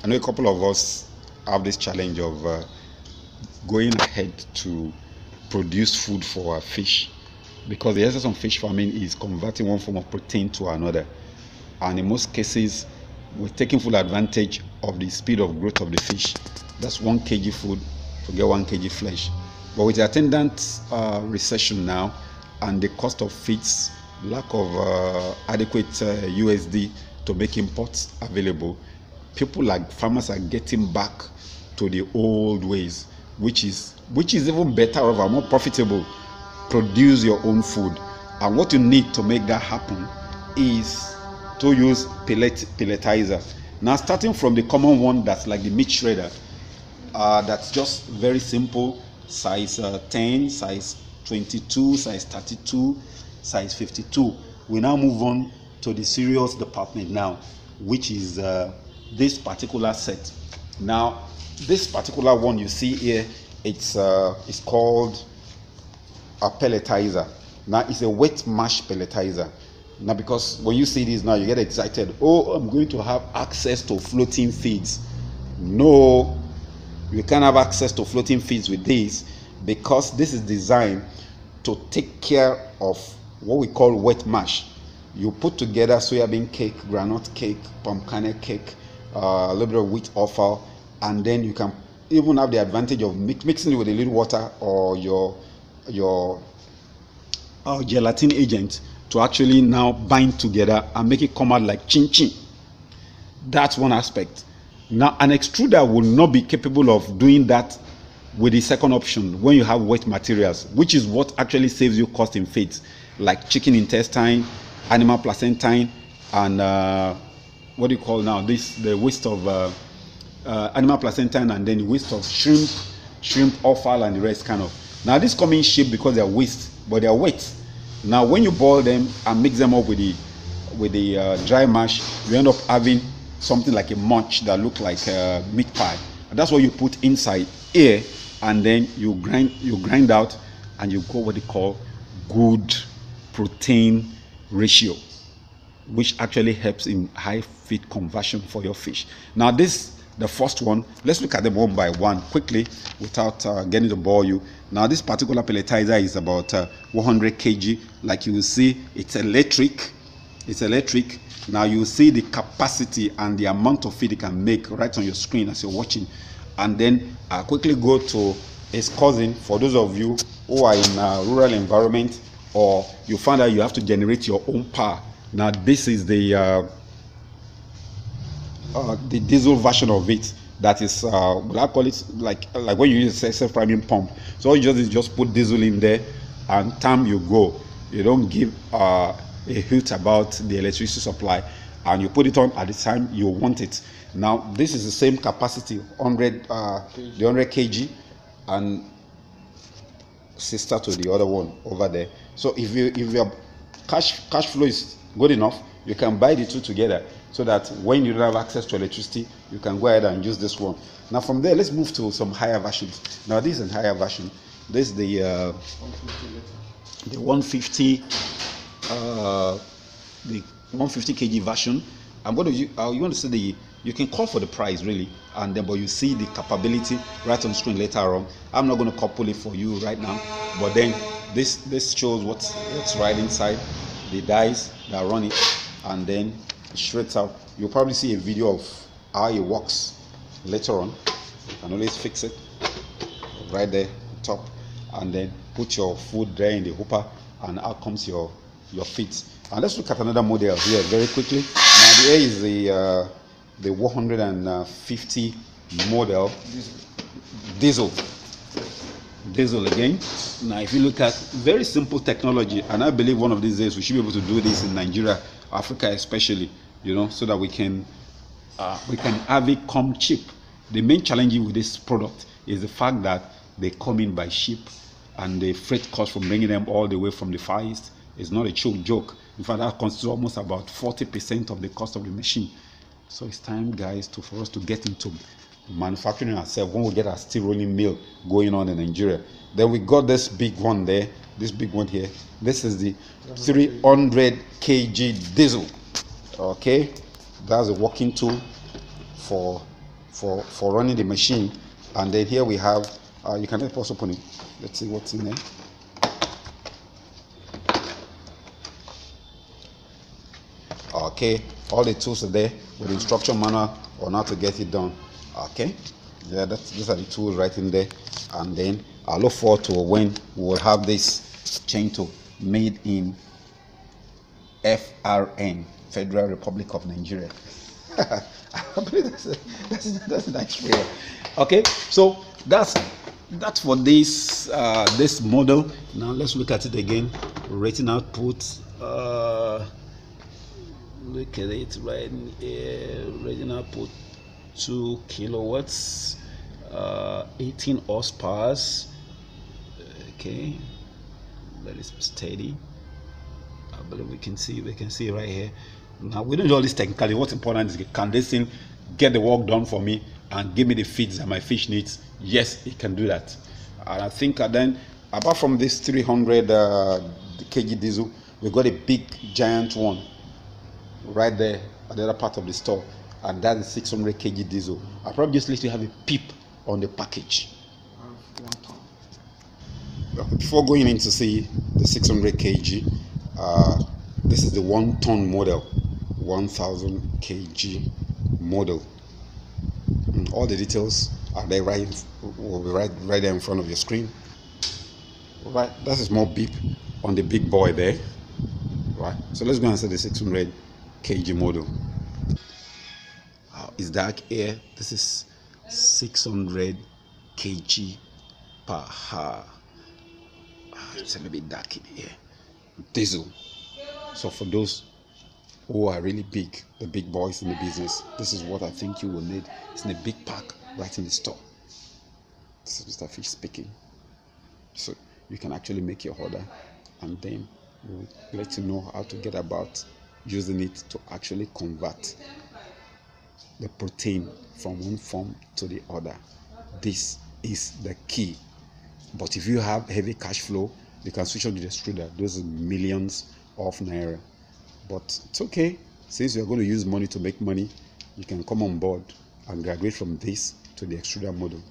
I know a couple of us have this challenge of going ahead to produce food for our fish, because the essence of fish farming is converting one form of protein to another, and in most cases we're taking full advantage of the speed of growth of the fish. That's 1 kg food to get 1 kg flesh. But with the attendant recession now and the cost of feeds, lack of adequate USD to make imports available, people like farmers are getting back to the old ways, which is even better or more profitable. Produce your own food, and what you need to make that happen is to use pelletizer. Now, starting from the common one that's like the meat shredder, that's just very simple, size 10, size 22, size 32, size 52. We now move on to the cereals department now, which is this particular set. Now, this particular one you see here, it's called a pelletizer. Now, it's a wet mash pelletizer. Now, because when you see this now, you get excited. Oh, I'm going to have access to floating feeds. No, you can't have access to floating feeds with this, because this is designed to take care of what we call wet mash. You put together soybean cake, granite cake, palm kernel cake, a little bit of wheat offal, and then you can even have the advantage of mixing it with a little water or your gelatin agent to actually now bind together and make it come out like chin chin. That's one aspect. Now, an extruder will not be capable of doing that with the second option when you have wet materials, which is what actually saves you cost in feeds, like chicken intestine, animal placentine, and what do you call now this, the waste of animal placentine, and then the waste of shrimp offal and the rest kind of. Now, this come in shape because they are waste, but they are wet. Now, when you boil them and mix them up with the dry mash, you end up having something like a munch that looks like meat pie. And that's what you put inside here, and then you grind out, and you go what they call good protein ratio, which actually helps in high feed conversion for your fish. Now, the first one, let's look at them one by one quickly without getting to bore you. Now, this particular pelletizer is about 100 kg. Like you will see, it's electric. Now, you will see the capacity and the amount of feed it can make right on your screen as you're watching. And then I'll quickly go to its cousin for those of you who are in a rural environment, or you find out you have to generate your own power. Now, this is the diesel version of it. That is, what I call it, like when you use a self-priming pump. So all you just put diesel in there, and time you go. You don't give a hoot about the electricity supply, and you put it on at the time you want it. Now, this is the same capacity, 100 kg, and sister to the other one over there. So if your cash flow is good enough, you can buy the two together, so that when you don't have access to electricity, you can go ahead and use this one. Now, from there, let's move to some higher versions. Now, this is a higher version. This is the 150 kg version. You want to see you can call for the price really, and then but you see the capability right on the screen later on. I'm not going to couple it for you right now, but then this shows what's right inside, the dies that run it, and then it shreds out. You'll probably see a video of how it works later on. You can always fix it right there on top, and then put your food there in the hooper, and out comes your feeds. And let's look at another model here very quickly. Now, here is the 150 model diesel again. Now, if you look at very simple technology, and I believe one of these days we should be able to do this in Nigeria, Africa especially, so that we can have it come cheap. The main challenge with this product is the fact that they come in by ship, and the freight cost from bringing them all the way from the Far East is not a joke. In fact, that constitutes almost about 40% of the cost of the machine. So it's time, guys, for us to get into manufacturing ourselves when we get our steel rolling mill going on in Nigeria. Then we got this big one there, this big one here. This is the 300 kg diesel. Okay, that's a working tool for for running the machine. And then here we have, you can help us open it. Let's see what's in there. Okay, all the tools are there with the instruction manual on how to get it done. Okay, yeah, these are the tools right in there. And then I look forward to when we will have this chain tool made in FRN, Federal Republic of Nigeria. I believe that's a nice word. Okay, so that's for this this model. Now let's look at it again. Rating output. Look at it right here. Rating output 2 kilowatts, 18 horsepower. Okay, that is steady. I believe we can see right here. Now we don't do all this technically. What's important is, can this thing get the work done for me and give me the feeds that my fish needs? Yes, it can do that. And I think then, apart from this 300 kg diesel, we got a big giant one right there at the other part of the store, and that's the 600 kg diesel. I probably just let you have a peep on the package. Before going in to see the 600 kg, this is the 1 ton model, 1000 kg model. And all the details are there will be right there in front of your screen. Right, that's a small beep on the big boy there. Right, so let's go and see the 600 kg model. It's dark here. This is 600 kg per hour. It's a little bit dark in here. Diesel. So for those who are really big, the big boys in the business, this is what I think you will need. It's in a big pack right in the store. This is Mr. Fish speaking. So you can actually make your order, and then we'll let you know how to get about using it to actually convert the protein from one form to the other. This is the key. But if you have heavy cash flow, you can switch on to the extruder. Those are millions of naira. But it's okay. Since you're going to use money to make money, you can come on board and graduate from this to the extruder model.